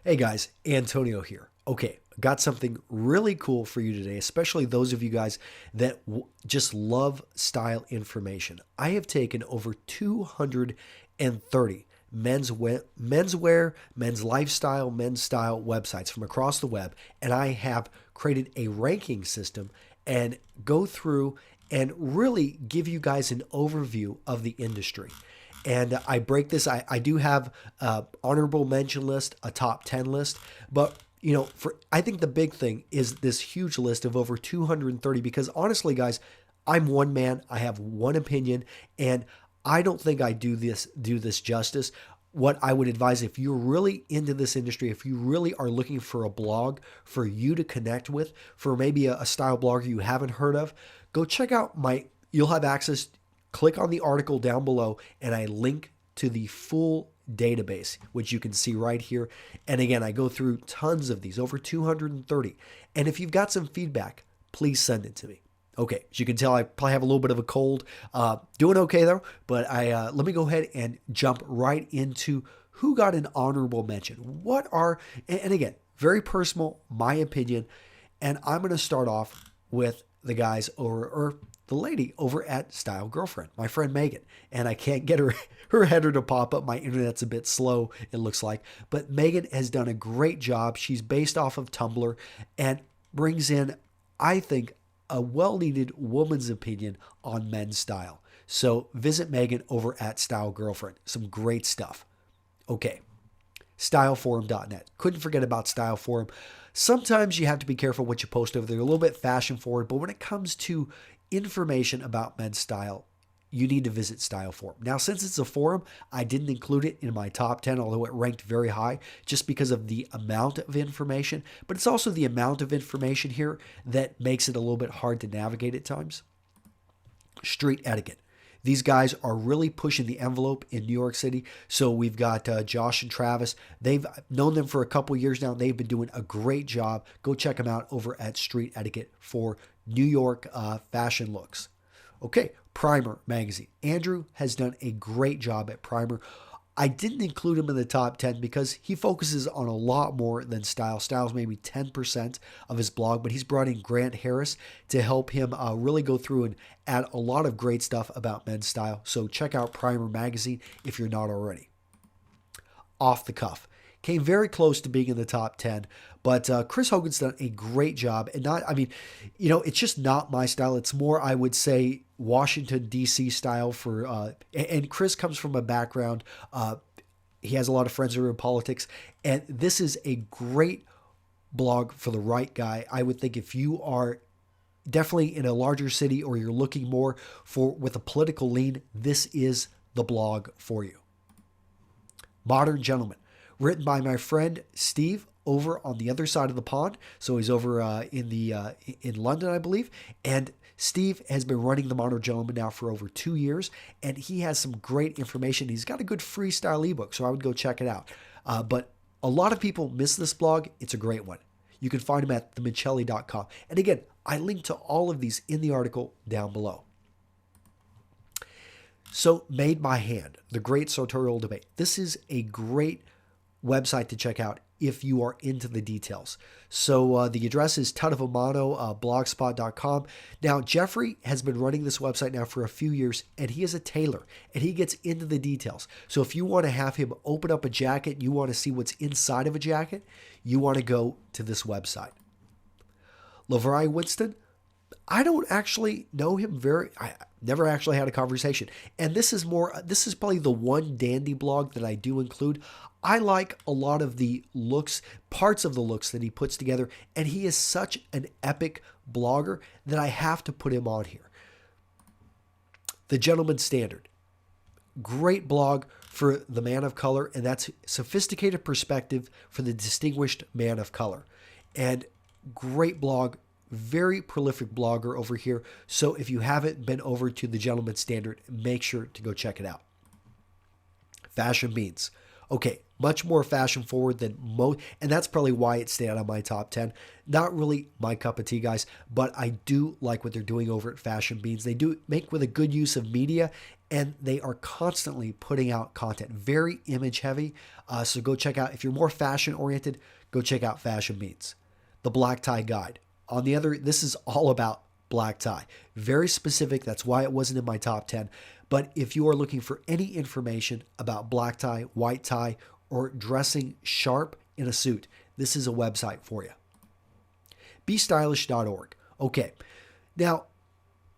Hey guys, Antonio here. Okay, got something really cool for you today, especially those of you guys that just love style information. I have taken over 230 menswear, men's lifestyle, men's style websites from across the web, and I have created a ranking system and go through and really give you guys an overview of the industry. And I break this. I do have a honorable mention list, a top 10 list, but for I think the big thing is this huge list of over 230 because honestly, guys, I'm one man. I have one opinion, and I don't think I do this justice. What I would advise if you're really into this industry, if you really are looking for a blog for you to connect with, for maybe a style blogger you haven't heard of, go check out my. You'll have access. Click on the article down below, and I link to the full database, which you can see right here. And again, I go through tons of these, over 230. And if you've got some feedback, please send it to me. Okay, as you can tell, I probably have a little bit of a cold. Doing okay though, but I let me go ahead and jump right into who got an honorable mention. What are, and again, very personal, my opinion. And I'm going to start off with the guys or the lady over at Style Girlfriend, my friend Megan. And I can't get her header to pop up. My internet's a bit slow, it looks like. But Megan has done a great job. She's based off of Tumblr and brings in, I think, a well-needed woman's opinion on men's style. So visit Megan over at Style Girlfriend. Some great stuff. Okay, styleforum.net. Couldn't forget about Style Forum. Sometimes you have to be careful what you post over there. A little bit fashion forward, but when it comes to information about men's style, you need to visit Style Forum. Now, since it's a forum, I didn't include it in my top 10, although it ranked very high just because of the amount of information. But it's also the amount of information here that makes it a little bit hard to navigate at times. Street etiquette. These guys are really pushing the envelope in New York City. So we've got Josh and Travis. They've known them for a couple years now. They've been doing a great job. Go check them out over at Street Etiquette for New York fashion looks. Okay, Primer magazine. Andrew has done a great job at Primer. I didn't include him in the top 10 because he focuses on a lot more than style. Style's maybe 10% of his blog, but he's brought in Grant Harris to help him really go through and add a lot of great stuff about men's style. So check out Primer magazine if you're not already. Off the Cuff. Came very close to being in the top 10, but Chris Hogan's done a great job. And it's just not my style. It's more, I would say, Washington, D.C. style for, and Chris comes from a background, he has a lot of friends who are in politics, and this is a great blog for the right guy. I would think if you are definitely in a larger city or you're looking more for with a political lean, this is the blog for you. Modern Gentleman. Written by my friend Steve over on the other side of the pond. So he's over in London, I believe. And Steve has been running the Modern Gentleman now for over 2 years, and he has some great information. He's got a good freestyle ebook, so I would go check it out. But a lot of people miss this blog. It's a great one. You can find him at themichelli.com. And again, I link to all of these in the article down below. So, Made by Hand, the Great Sartorial Debate. This is a great website to check out if you are into the details. So the address is Tudavamano, blogspot.com. Now, Jeffrey has been running this website now for a few years, and he is a tailor, and he gets into the details. So if you want to have him open up a jacket, you want to see what's inside of a jacket, you want to go to this website. LaVarai Winston, I don't actually know him I never actually had a conversation. And this is probably the one dandy blog that I do include. I like a lot of the looks, parts of the looks that he puts together, and he is such an epic blogger that I have to put him on here. The Gentleman's Standard. Great blog for the man of color, and that's sophisticated perspective for the distinguished man of color. And great blog, very prolific blogger over here. So if you haven't been over to the Gentleman's Standard, make sure to go check it out. Fashion Beans. Okay, much more fashion forward than most, and that's probably why it stayed out of my top 10. Not really my cup of tea, guys, but I do like what they're doing over at Fashion Beans. They do make with a good use of media, and they are constantly putting out content, very image heavy. So go check out, if you're more fashion oriented, go check out Fashion Beans. The Black Tie Guide. On the other, this is all about black tie. Very specific. That's why it wasn't in my top 10. But if you are looking for any information about black tie, white tie, or dressing sharp in a suit, this is a website for you. BeStylish.org. Okay. Now,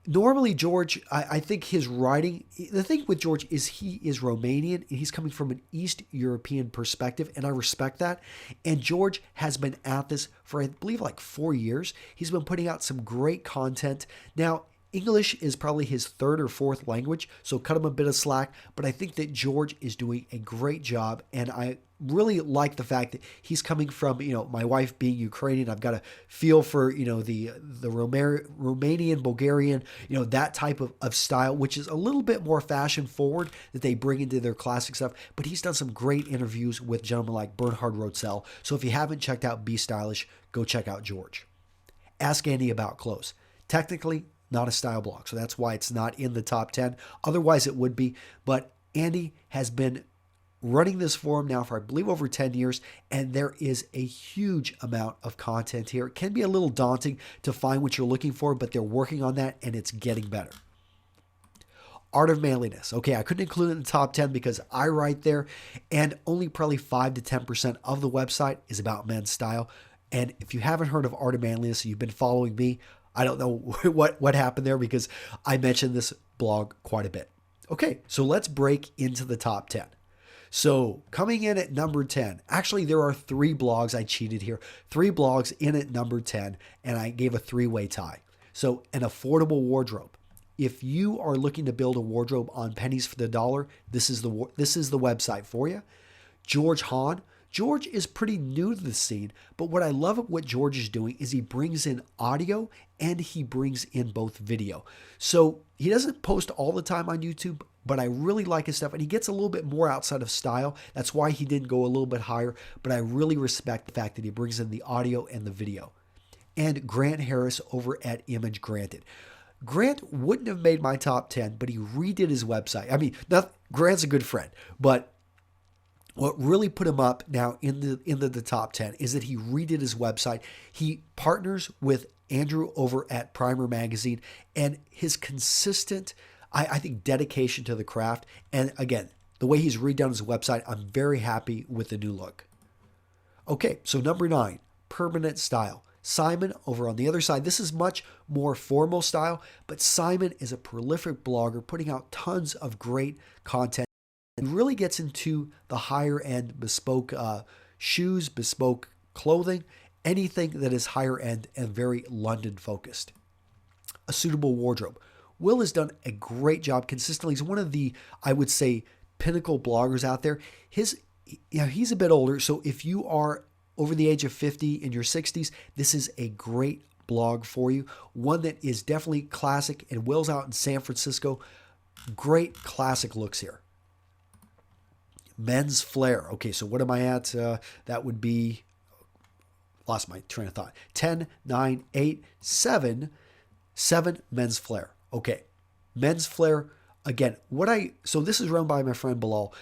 normally George, I think his writing, the thing with George is he is Romanian and he's coming from an East European perspective, and I respect that. And George has been at this for, I believe, like 4 years. He's been putting out some great content. Now, English is probably his third or fourth language, so cut him a bit of slack, but I think that George is doing a great job, and I really like the fact that he's coming from, my wife being Ukrainian, I've got a feel for, the Romanian, Bulgarian, that type of style, which is a little bit more fashion forward that they bring into their classic stuff, but he's done some great interviews with gentlemen like Bernhard Rotzel, so if you haven't checked out Be Stylish, go check out George. Ask Andy About Clothes. Technically, not a style blog, so that's why it's not in the top 10. Otherwise, it would be. But Andy has been running this forum now for, I believe, over 10 years, and there is a huge amount of content here. It can be a little daunting to find what you're looking for, but they're working on that, and it's getting better. Art of Manliness. Okay, I couldn't include it in the top 10 because I write there, and only probably 5 to 10% of the website is about men's style. And if you haven't heard of Art of Manliness, you've been following me, I don't know what happened there because I mentioned this blog quite a bit. Okay, so let's break into the top 10. So coming in at number 10, actually there are 3 blogs. I cheated here. 3 blogs in at number 10, and I gave a 3-way tie. So an affordable wardrobe. If you are looking to build a wardrobe on pennies for the dollar, this is the website for you. George Hahn. George is pretty new to the scene, but what I love of what George is doing is he brings in audio and he brings in both video. So he doesn't post all the time on YouTube, but I really like his stuff, and he gets a little bit more outside of style. That's why he didn't go a little bit higher, but I really respect the fact that he brings in the audio and the video. And Grant Harris over at Image Granted. Grant wouldn't have made my top 10, but he redid his website. I mean, Grant's a good friend, but what really put him up now in the top 10 is that he redid his website. He partners with Andrew over at Primer Magazine, and his consistent, I think, dedication to the craft. And again, the way he's redone his website, I'm very happy with the new look. Okay, so number 9, Permanent Style. Simon over on the other side. This is much more formal style, but Simon is a prolific blogger putting out tons of great content. It really gets into the higher end bespoke shoes, bespoke clothing, anything that is higher end and very London focused. A Suitable Wardrobe. Will has done a great job consistently. He's one of the, I would say, pinnacle bloggers out there. He's a bit older, so if you are over the age of 50 in your 60s, this is a great blog for you. One that is definitely classic, and Will's out in San Francisco. Great classic looks here. Men's Flair. Okay, so what am I at? That would be, lost my train of thought. 10, 9, 8, 7, 7 Men's Flair. Okay, Men's Flair. Again, so this is run by my friend Bilal,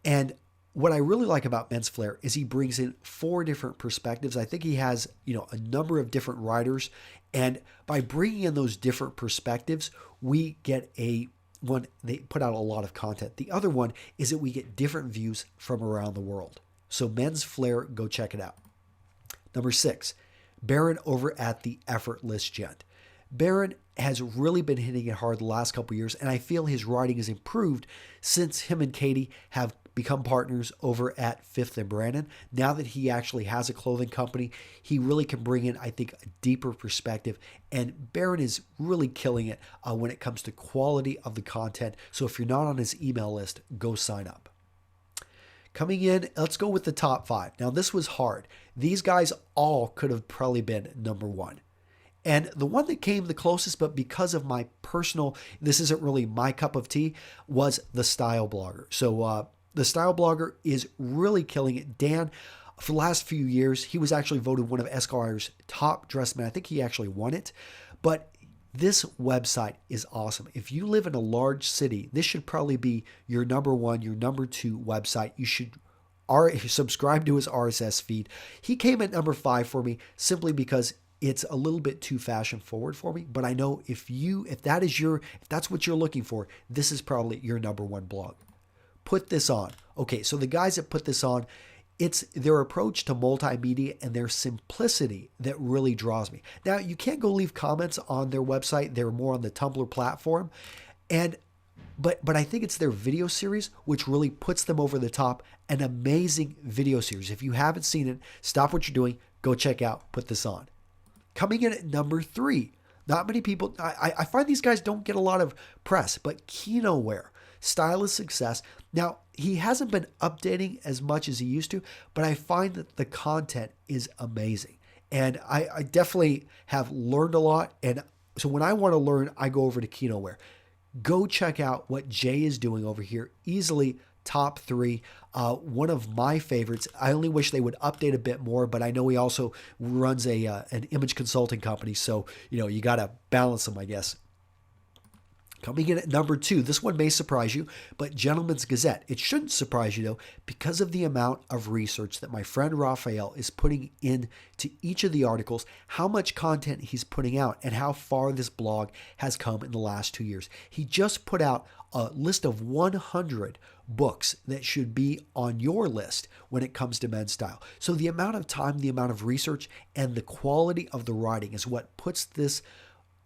and what I really like about Men's Flair is he brings in 4 different perspectives. I think he has, a number of different writers, and by bringing in those different perspectives, we get one, they put out a lot of content. The other one is that we get different views from around the world. So Men's Flair, go check it out. Number 6, Baron over at The Effortless Gent. Baron has really been hitting it hard the last couple years, and I feel his writing has improved since him and Katie have become partners over at Fifth and Brandon. Now that he actually has a clothing company, he really can bring in, I think, a deeper perspective. And Baron is really killing it when it comes to quality of the content. So if you're not on his email list, go sign up. Coming in, let's go with the top 5. Now, this was hard. These guys all could have probably been number 1. And the one that came the closest, but because of my personal, this isn't really my cup of tea, was the Style Blogger. So The Style Blogger is really killing it. Dan, for the last few years, he was actually voted one of Esquire's top dressed men. I think he actually won it. But this website is awesome. If you live in a large city, this should probably be your number one, your number two website. You should subscribe to his RSS feed. He came at number 5 for me simply because it's a little bit too fashion forward for me. But I know if that's what you're looking for, this is probably your number one blog. Put this on. Okay, so the guys that put this on, it's their approach to multimedia and their simplicity that really draws me. Now, you can't go leave comments on their website. They're more on the Tumblr platform. But I think it's their video series which really puts them over the top. An amazing video series. If you haven't seen it, stop what you're doing. Go check out Put This On. Coming in at number 3. Not many people, I find these guys don't get a lot of press, but KinoWare. Style is Success. Now, he hasn't been updating as much as he used to, but I find that the content is amazing. And I definitely have learned a lot. And so when I want to learn, I go over to KinoWare. Go check out what Jay is doing over here. Easily top 3. One of my favorites. I only wish they would update a bit more, but I know he also runs an image consulting company. So, you got to balance them, I guess. Coming in at number 2, this one may surprise you, but Gentleman's Gazette. It shouldn't surprise you, though, because of the amount of research that my friend Raphael is putting into each of the articles, how much content he's putting out, and how far this blog has come in the last 2 years. He just put out a list of 100 books that should be on your list when it comes to men's style. So the amount of time, the amount of research, and the quality of the writing is what puts this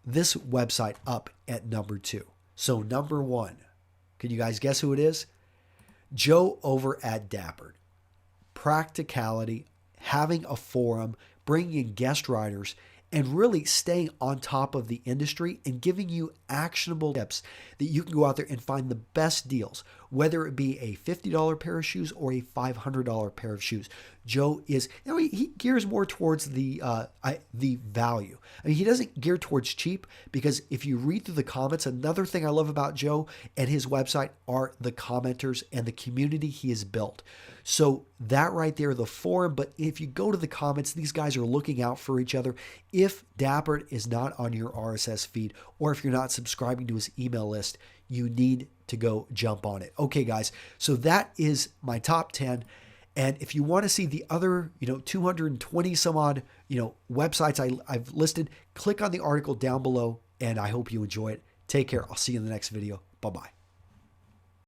website up at number 2. So number 1, can you guys guess who it is? Joe over at Dappered. Practicality, having a forum, bringing in guest writers, and really staying on top of the industry and giving you actionable tips that you can go out there and find the best deals, whether it be a $50 pair of shoes or a $500 pair of shoes. Joe is, he gears more towards the value. I mean, he doesn't gear towards cheap, because if you read through the comments, another thing I love about Joe and his website are the commenters and the community he has built. So that right there, the forum, but if you go to the comments, these guys are looking out for each other. If Dappered is not on your RSS feed, or if you're not subscribing to his email list, you need to go jump on it. Okay, guys, so that is my top 10. And if you want to see the other, 220 some odd, websites I've listed, click on the article down below, and I hope you enjoy it. Take care. I'll see you in the next video. Bye-bye.